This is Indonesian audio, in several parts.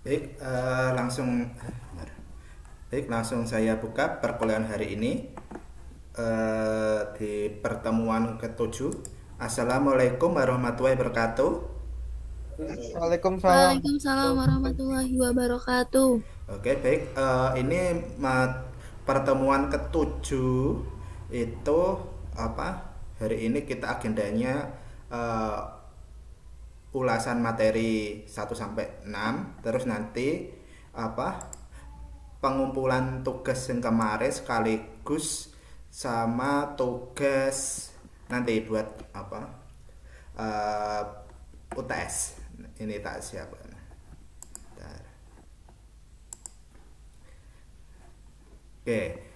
Baik, langsung saya buka perkuliahan hari ini di pertemuan ke-7. Assalamualaikum warahmatullahi wabarakatuh. Waalaikumsalam. Waalaikumsalam warahmatullahi wabarakatuh. Oke, baik. Ini pertemuan ke-7 itu apa? Hari ini kita agendanya eh, ulasan materi 1 sampai 6, terus nanti apa? Pengumpulan tugas yang kemarin sekaligus sama tugas nanti buat apa? UTS. Ini tak siapkan. Bentar. Oke,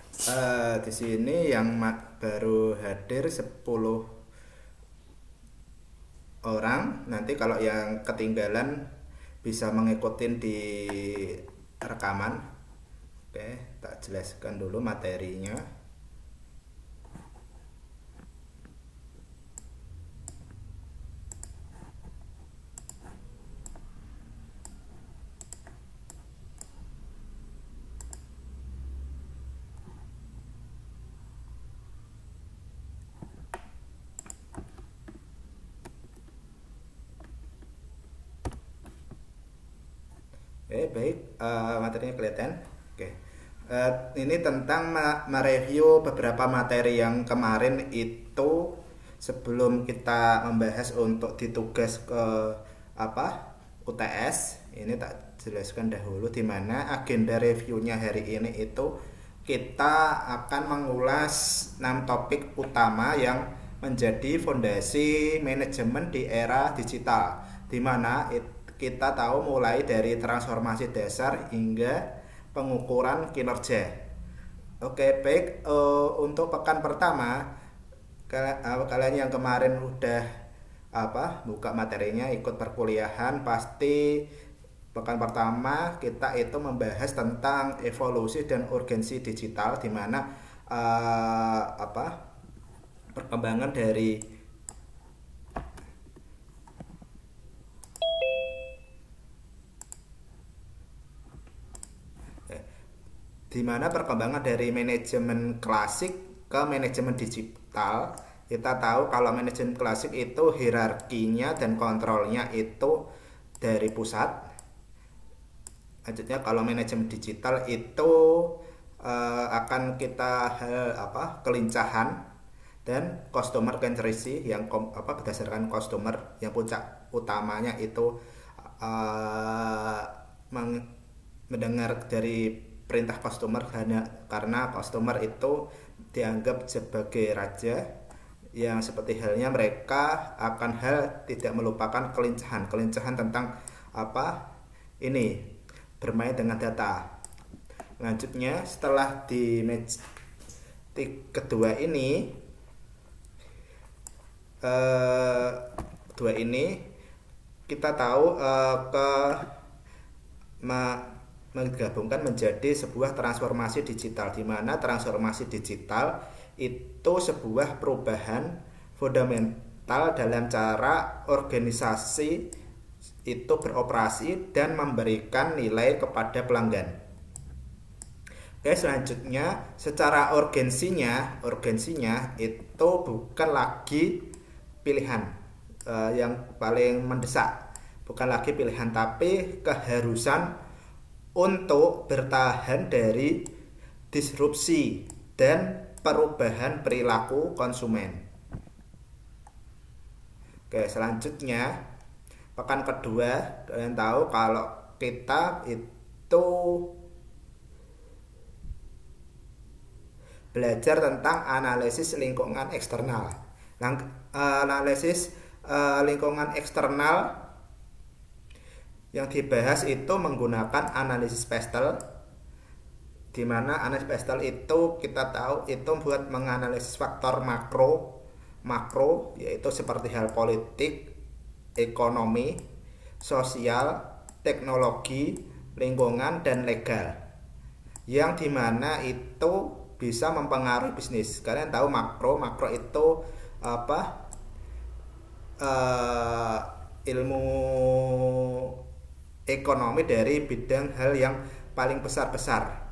di sini yang baru hadir 10 orang. Nanti kalau yang ketinggalan bisa mengikuti di rekaman. Oke, tak jelaskan dulu materinya. Oke, baik. Materinya kelihatan. Oke. Ini tentang mereview beberapa materi yang kemarin itu sebelum kita membahas untuk ditugas ke apa UTS. Ini tak jelaskan dahulu di mana agenda reviewnya hari ini itu kita akan mengulas 6 topik utama yang menjadi fondasi manajemen di era digital, di mana kita tahu mulai dari transformasi dasar hingga pengukuran kinerja. Oke, baik. Untuk pekan pertama, kalian yang kemarin udah buka materinya, ikut perkuliahan, pasti pekan pertama kita itu membahas tentang evolusi dan urgensi digital, di mana perkembangan dari perkembangan dari manajemen klasik ke manajemen digital. Kita tahu kalau manajemen klasik itu hierarkinya dan kontrolnya itu dari pusat. Lanjutnya kalau manajemen digital itu akan kita kelincahan dan customer centricity yang berdasarkan customer, yang puncak utamanya itu mendengar dari perintah customer, karena customer itu dianggap sebagai raja, yang seperti halnya mereka akan tidak melupakan kelincahan tentang bermain dengan data. Lanjutnya setelah di match kedua ini kita tahu menggabungkan menjadi sebuah transformasi digital, di mana transformasi digital itu sebuah perubahan fundamental dalam cara organisasi itu beroperasi dan memberikan nilai kepada pelanggan. Oke, selanjutnya secara urgensinya itu bukan lagi pilihan yang paling mendesak, bukan lagi pilihan, tapi keharusan untuk bertahan dari disrupsi dan perubahan perilaku konsumen. Oke, selanjutnya pekan kedua, kalian tahu kalau kita itu belajar tentang analisis lingkungan eksternal. Analisis lingkungan eksternal yang dibahas itu menggunakan analisis pestel, di mana analisis pestel itu kita tahu itu buat menganalisis faktor makro yaitu seperti hal politik, ekonomi, sosial, teknologi, lingkungan, dan legal, yang dimana itu bisa mempengaruhi bisnis. Kalian tahu makro itu ilmu ekonomi dari bidang hal yang paling besar-besar.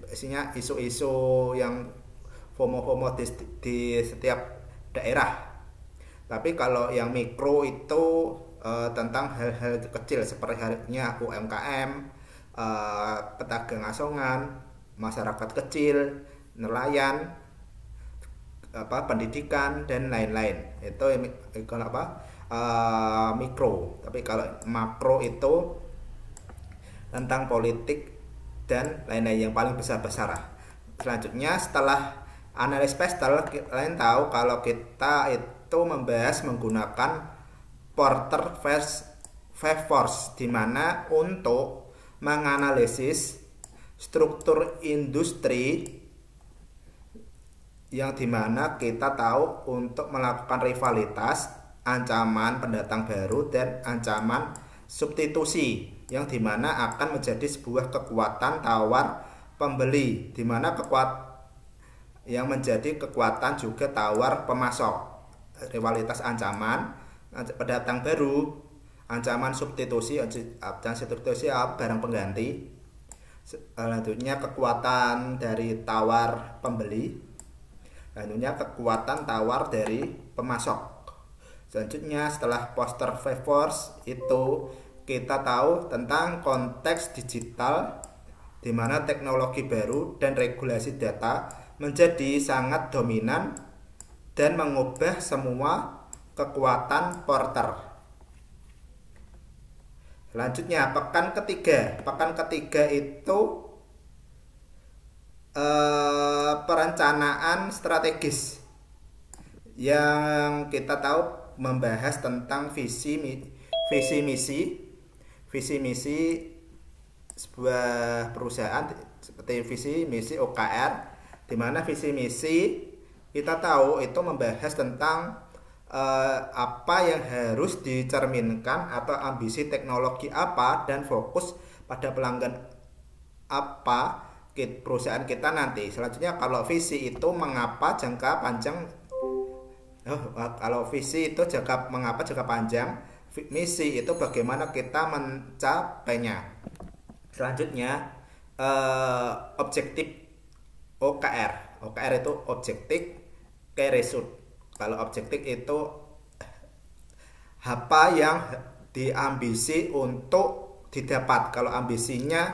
Isinya isu-isu yang FOMO di setiap daerah. Tapi kalau yang mikro itu tentang hal-hal kecil seperti halnya UMKM, pedagang asongan, masyarakat kecil, nelayan, pendidikan dan lain-lain. Itu kalau mikro. Tapi kalau makro itu tentang politik dan lain-lain yang paling besar-besar. Selanjutnya setelah analis pestel, kalian tahu kalau kita itu membahas menggunakan Porter Five Force, di mana untuk menganalisis struktur industri yang dimana kita tahu untuk melakukan rivalitas, ancaman pendatang baru, dan ancaman substitusi yang dimana akan menjadi sebuah kekuatan tawar pembeli, dimana yang menjadi kekuatan juga tawar pemasok. Rivalitas ancaman pendatang baru, ancaman substitusi dan substitusi barang pengganti. Selanjutnya kekuatan dari tawar pembeli, selanjutnya kekuatan tawar dari pemasok. Selanjutnya setelah Porter Five Force itu kita tahu tentang konteks digital, di mana teknologi baru dan regulasi data menjadi sangat dominan dan mengubah semua kekuatan Porter. Selanjutnya pekan ketiga itu perencanaan strategis, yang kita tahu membahas tentang visi misi sebuah perusahaan, seperti visi misi OKR, di mana visi misi kita tahu itu membahas tentang apa yang harus dicerminkan atau ambisi teknologi apa dan fokus pada pelanggan apa perusahaan kita nanti. Selanjutnya kalau visi itu mengapa jangka panjang, kalau visi itu mengapa jangka panjang, misi itu bagaimana kita mencapainya. Selanjutnya objektif OKR itu objektif key result. Kalau objektif itu apa yang diambisi untuk didapat. Kalau ambisinya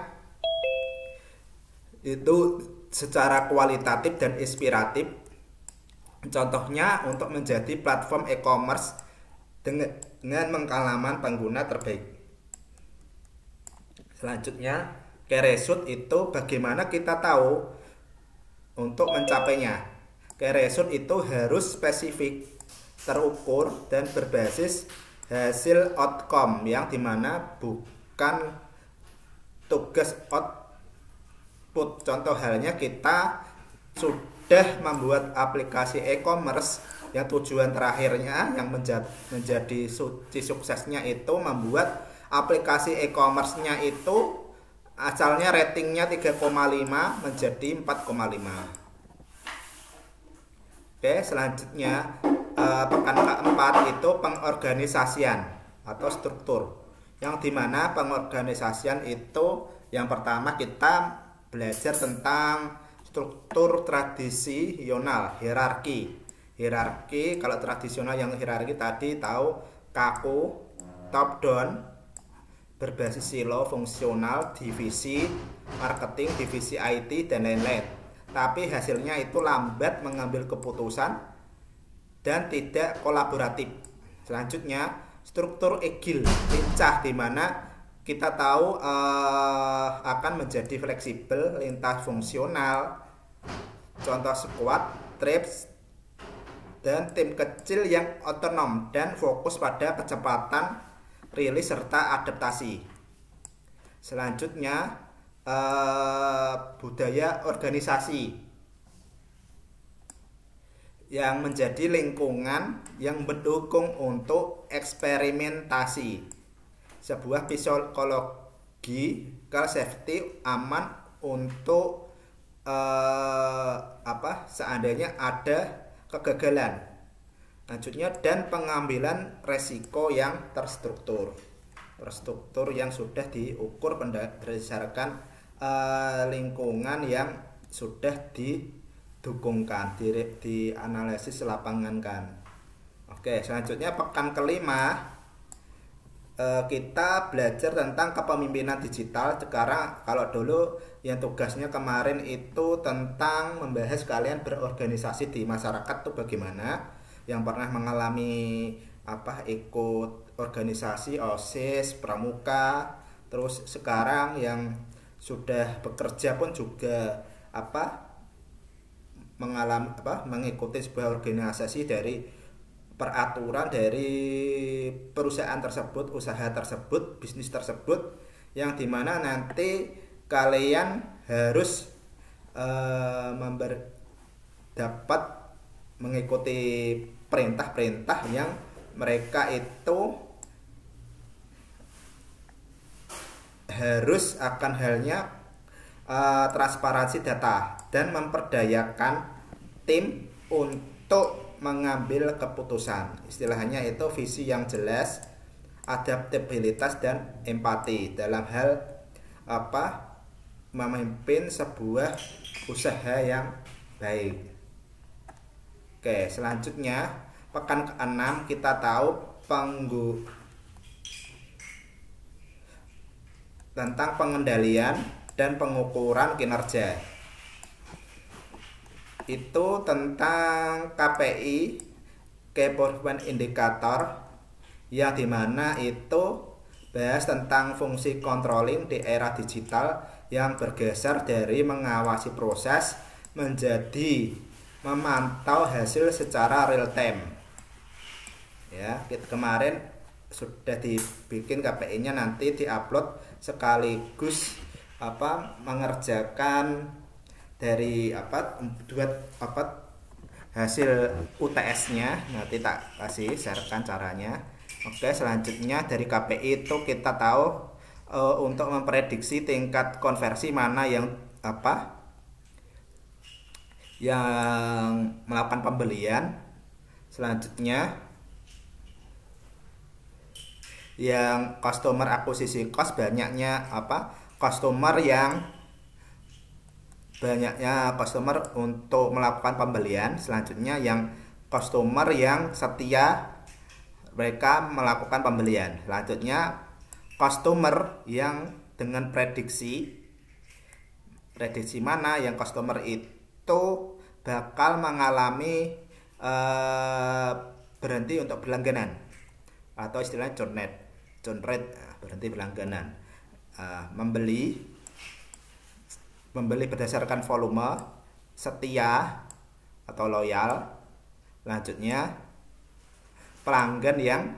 itu secara kualitatif dan inspiratif. Contohnya untuk menjadi platform e-commerce dengan pengalaman pengguna terbaik. Selanjutnya key result itu bagaimana kita tahu untuk mencapainya. Key result itu harus spesifik, terukur, dan berbasis hasil outcome, yang dimana bukan tugas output. Contoh halnya kita sudah membuat aplikasi e-commerce yang tujuan terakhirnya yang menjadi suksesnya itu membuat aplikasi e-commerce-nya itu asalnya ratingnya 3,5 menjadi 4,5. Oke, selanjutnya pekan keempat itu pengorganisasian atau struktur, yang dimana pengorganisasian itu yang pertama kita belajar tentang struktur tradisional, hierarki. Kalau tradisional yang hierarki tadi tahu kaku, top down, berbasis silo, fungsional, divisi marketing, divisi IT, dan lain-lain. Tapi hasilnya itu lambat mengambil keputusan dan tidak kolaboratif. Selanjutnya struktur agile, lincah, di mana kita tahu akan menjadi fleksibel, lintas fungsional. Contoh squad, trips, dan tim kecil yang otonom dan fokus pada kecepatan rilis serta adaptasi. Selanjutnya budaya organisasi, yang menjadi lingkungan yang mendukung untuk eksperimentasi, sebuah psychological safety aman untuk seandainya ada kegagalan. Lanjutnya dan pengambilan resiko yang terstruktur. Infrastruktur yang sudah diukur berdasarkan lingkungan yang sudah didukungkan, dianalisis lapangan kan. Oke, selanjutnya pekan kelima kita belajar tentang kepemimpinan digital. Sekarang kalau dulu yang tugasnya kemarin itu tentang membahas kalian berorganisasi di masyarakat tuh bagaimana, yang pernah mengalami ikut organisasi OSIS, pramuka, terus sekarang yang sudah bekerja pun juga mengikuti sebuah organisasi dari peraturan dari perusahaan tersebut, usaha tersebut, bisnis tersebut, yang dimana nanti kalian harus dapat mengikuti perintah-perintah yang mereka itu harus akan halnya transparansi data dan memperdayakan tim untuk mengambil keputusan. Istilahnya itu visi yang jelas, adaptabilitas dan empati dalam hal memimpin sebuah usaha yang baik. Oke, selanjutnya pekan ke-6 kita tahu tentang pengendalian dan pengukuran kinerja. Itu tentang KPI, Key Performance Indicator, yang dimana itu bahas tentang fungsi controlling di era digital yang bergeser dari mengawasi proses menjadi memantau hasil secara real time. Ya, kemarin sudah dibikin KPI-nya, nanti diupload sekaligus mengerjakan dari hasil UTS-nya, nanti tak kasih sharekan caranya. Oke, selanjutnya dari KPI itu kita tahu untuk memprediksi tingkat konversi mana yang melakukan pembelian. Selanjutnya yang customer acquisition cost, banyaknya customer untuk melakukan pembelian. Selanjutnya yang customer yang setia, mereka melakukan pembelian. Selanjutnya customer yang dengan prediksi mana yang customer itu bakal mengalami berhenti untuk berlangganan, atau istilahnya churn rate, berhenti berlangganan. Membeli berdasarkan volume, setia atau loyal. Selanjutnya pelanggan yang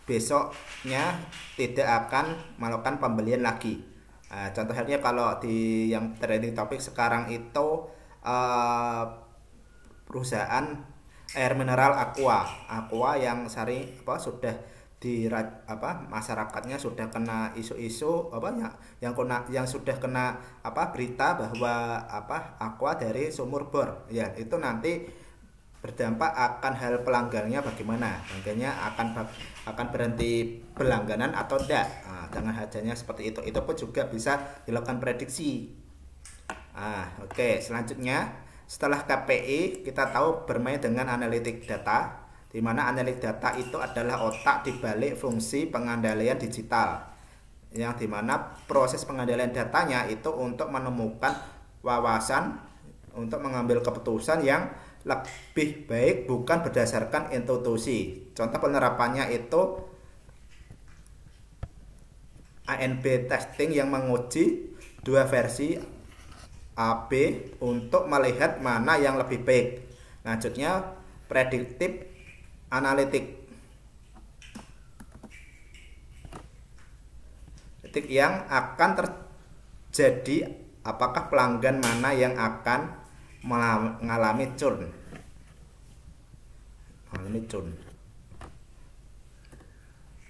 besoknya tidak akan melakukan pembelian lagi. Contoh halnya kalau di yang trending topik sekarang itu perusahaan air mineral Aqua yang sudah masyarakatnya sudah kena isu-isu yang sudah kena berita bahwa Aqua dari sumur bor, ya itu nanti berdampak akan hal pelanggannya bagaimana, pelanggannya akan berhenti berlangganan atau tidak. Dengan hajanya seperti itu pun juga bisa dilakukan prediksi. Oke, selanjutnya setelah KPI kita tahu bermain dengan analitik data, di mana analitik data itu adalah otak di balik fungsi pengendalian digital, yang dimana proses pengendalian datanya itu untuk menemukan wawasan untuk mengambil keputusan yang lebih baik, bukan berdasarkan intuisi. Contoh penerapannya itu A/B testing yang menguji dua versi A/B untuk melihat mana yang lebih baik. Selanjutnya prediktif analitik yang akan terjadi, apakah pelanggan mana yang akan mengalami churn.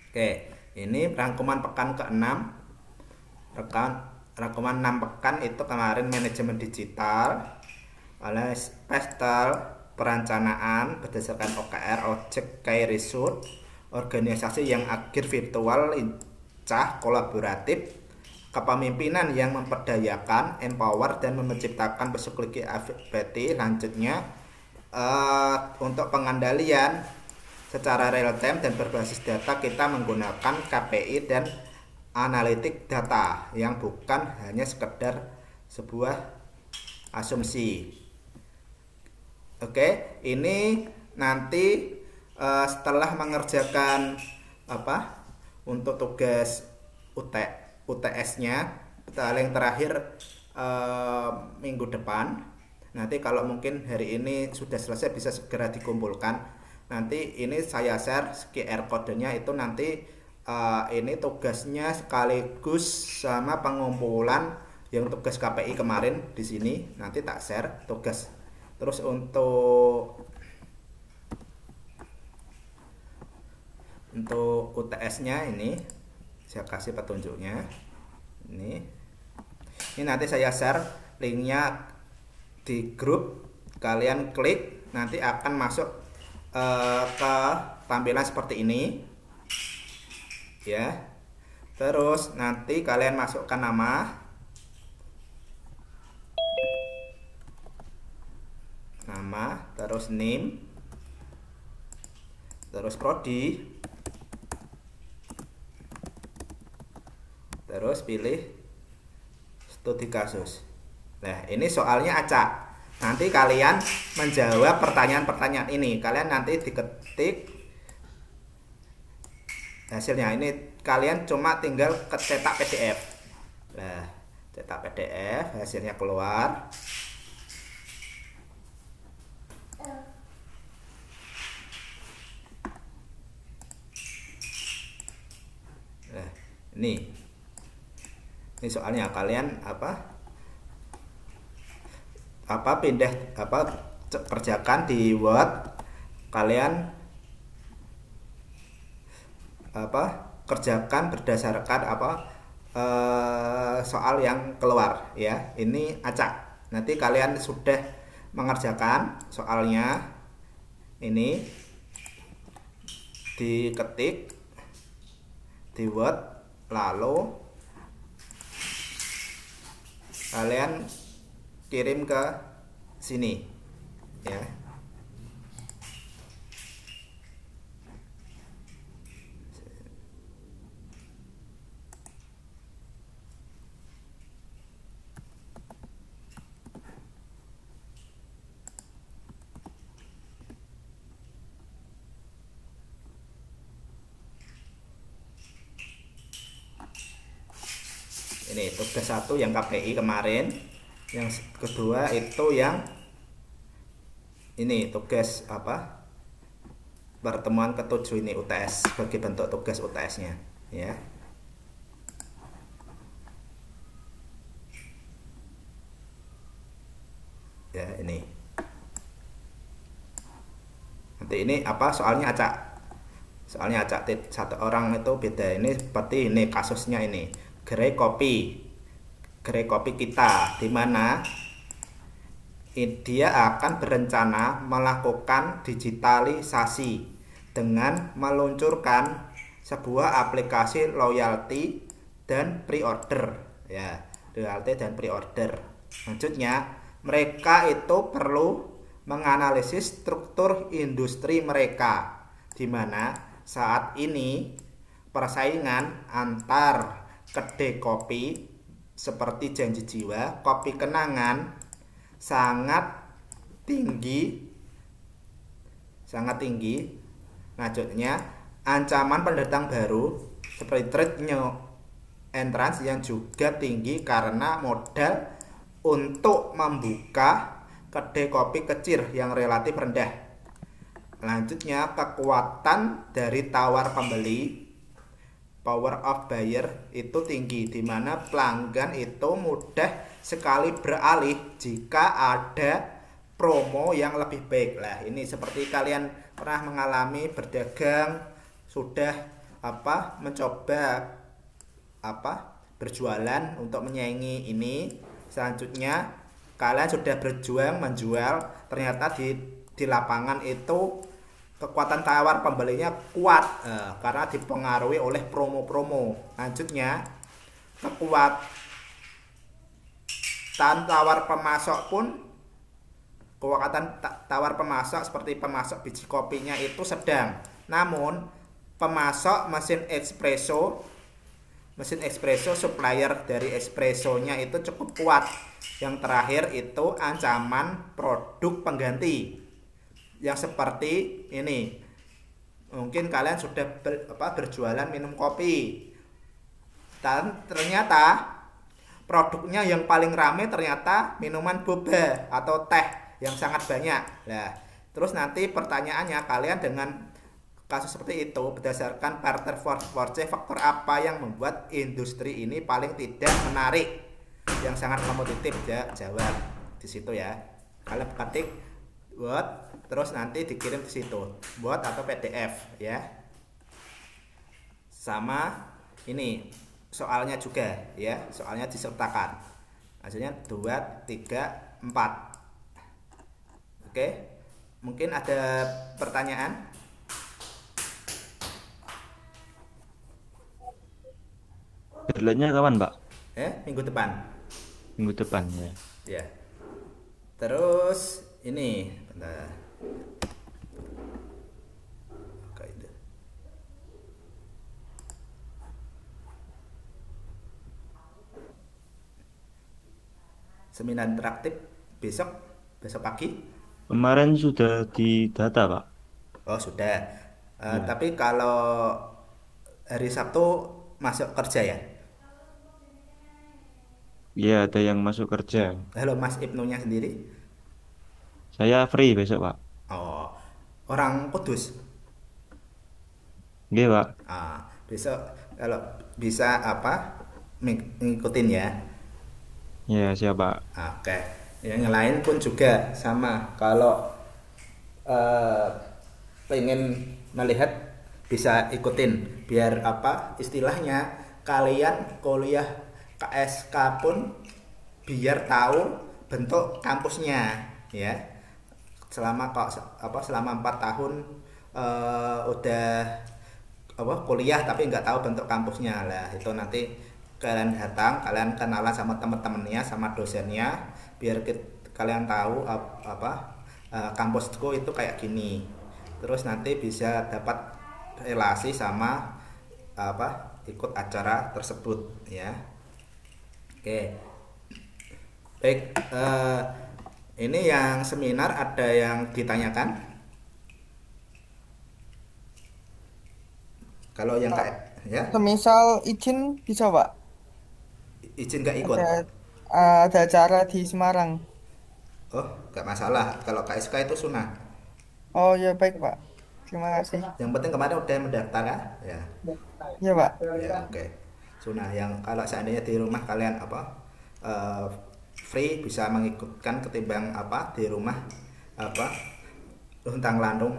Oke, ini rangkuman pekan ke-6. Rangkuman 6 pekan itu kemarin manajemen digital, oleh pestel, perencanaan berdasarkan OKR, Object Key Result, organisasi yang agile virtual, pecah, kolaboratif, kepemimpinan yang memperdayakan, empower dan menciptakan psikologi. Lanjutnya untuk pengendalian secara real time dan berbasis data, kita menggunakan KPI dan analitik data yang bukan hanya sekedar sebuah asumsi. Oke, ini nanti setelah mengerjakan untuk tugas UTS-nya paling terakhir minggu depan. Nanti kalau mungkin hari ini sudah selesai bisa segera dikumpulkan. Nanti ini saya share QR kodenya, itu nanti ini tugasnya sekaligus sama pengumpulan yang tugas KPI kemarin di sini. Nanti tak share tugas. Terus untuk UTS-nya ini saya kasih petunjuknya. Ini nanti saya share linknya di grup, kalian klik nanti akan masuk ke tampilan seperti ini ya. Terus nanti kalian masukkan nama, terus name, terus prodi, terus pilih studi kasus. Nah, ini soalnya acak. Nanti kalian menjawab pertanyaan-pertanyaan ini. Kalian nanti diketik hasilnya. Ini kalian cuma tinggal cetak PDF. Nah, cetak PDF, hasilnya keluar. Nah, ini soalnya kalian kerjakan di Word, kalian kerjakan berdasarkan soal yang keluar ya. Ini acak. Nanti kalian sudah mengerjakan soalnya, ini diketik di Word, lalu kalian kirim ke sini ya. Ini tugas 1 yang KPI kemarin. Yang kedua itu yang ini tugas pertemuan ke-7 ini UTS, sebagai bentuk tugas UTS-nya ya. Ya, ini. Nanti ini soalnya acak. Soalnya acak satu orang itu beda. Ini seperti ini kasusnya, ini gerai kopi kita, di mana dia akan berencana melakukan digitalisasi dengan meluncurkan sebuah aplikasi loyalty dan pre-order ya, loyalty dan pre-order. Selanjutnya mereka itu perlu menganalisis struktur industri mereka, di mana saat ini persaingan antar kedai kopi seperti Janji Jiwa, Kopi Kenangan sangat tinggi. Selanjutnya ancaman pendatang baru seperti trade new entrance yang juga tinggi karena modal untuk membuka kedai kopi kecil yang relatif rendah. Lanjutnya kekuatan dari tawar pembeli, power of buyer, itu tinggi, di mana pelanggan itu mudah sekali beralih jika ada promo yang lebih baik. Lah, ini seperti kalian pernah mengalami berdagang, sudah mencoba berjualan untuk menyaingi ini. Selanjutnya kalian sudah berjuang menjual, ternyata di lapangan itu kekuatan tawar pembelinya kuat karena dipengaruhi oleh promo-promo. Lanjutnya, kekuatan tawar pemasok pun kekuatan tawar pemasok seperti pemasok biji kopinya itu sedang. Namun pemasok mesin espresso supplier dari espressonya itu cukup kuat. Yang terakhir itu ancaman produk pengganti yang seperti ini. Mungkin kalian sudah berjualan minum kopi dan ternyata produknya yang paling rame ternyata minuman boba atau teh yang sangat banyak. Nah, terus nanti pertanyaannya, kalian dengan kasus seperti itu berdasarkan Porter Force faktor apa yang membuat industri ini paling tidak menarik, yang sangat kompetitif? Jawab di situ ya. Kalian ketik buat, terus nanti dikirim ke situ, buat atau PDF ya. Sama ini soalnya juga ya, soalnya disertakan. Hasilnya 2, 3, 4. Oke, mungkin ada pertanyaan? Deadline-nya kapan, Pak? Minggu depan. Minggu depan ya. Ya. Terus ini, bentar. Oke, itu. Seminar interaktif besok pagi. Kemarin sudah didata, Pak. Oh, sudah. Ya. Tapi kalau hari Sabtu masuk kerja ya? Iya, ada yang masuk kerja. Halo Mas Ibnunya sendiri? Saya free besok, Pak. Oh, orang Kudus. Iya, Pak. Besok kalau bisa ngikutin ya. Ya, siap, Pak. Oke. Yang lain pun juga sama. Kalau pengen melihat bisa ikutin, biar istilahnya kalian kuliah KSK pun biar tahu bentuk kampusnya ya. Selama 4 tahun udah kuliah tapi nggak tahu bentuk kampusnya lah, itu nanti kalian datang, kalian kenalan sama teman-temannya, sama dosennya, biar kalian tahu kampusku itu kayak gini. Terus nanti bisa dapat relasi sama ikut acara tersebut ya. Oke. Baik, ini yang seminar ada yang ditanyakan? Kalau yang ya, Semisal izin bisa, Pak? izin nggak ikut? Ada acara di Semarang. Oh, nggak masalah. Kalau KSK itu sunnah. Oh ya, baik, Pak. Terima kasih. Yang penting kemarin udah mendaftar kan? Ya. Ya, Pak. Ya, oke. Sunnah yang kalau seandainya di rumah kalian free bisa mengikutkan ketimbang di rumah luntang lantung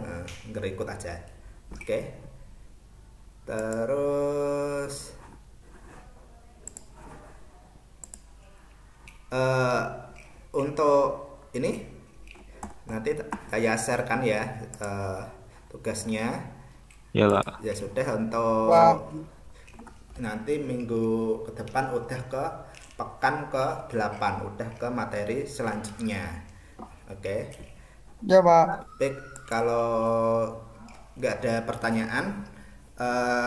nggak ikut aja. Oke. Terus untuk ini nanti saya sharekan ya tugasnya. Ya, Pak. Ya sudah, untuk Pak. nanti minggu ke depan udah ke pekan ke-8, udah ke materi selanjutnya. Oke. Ya, Pak. Baik, kalau nggak ada pertanyaan,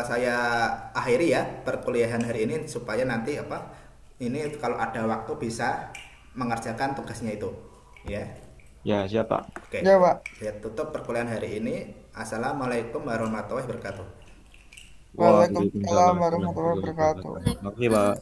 saya akhiri ya perkuliahan hari ini supaya nanti ini kalau ada waktu bisa mengerjakan tugasnya itu ya. Ya, siap, Pak. Oke. Ya, Pak. Ya, tutup perkuliahan hari ini. Assalamualaikum warahmatullahi wabarakatuh. Waalaikumsalam warahmatullahi wabarakatuh. Makasih, Pak.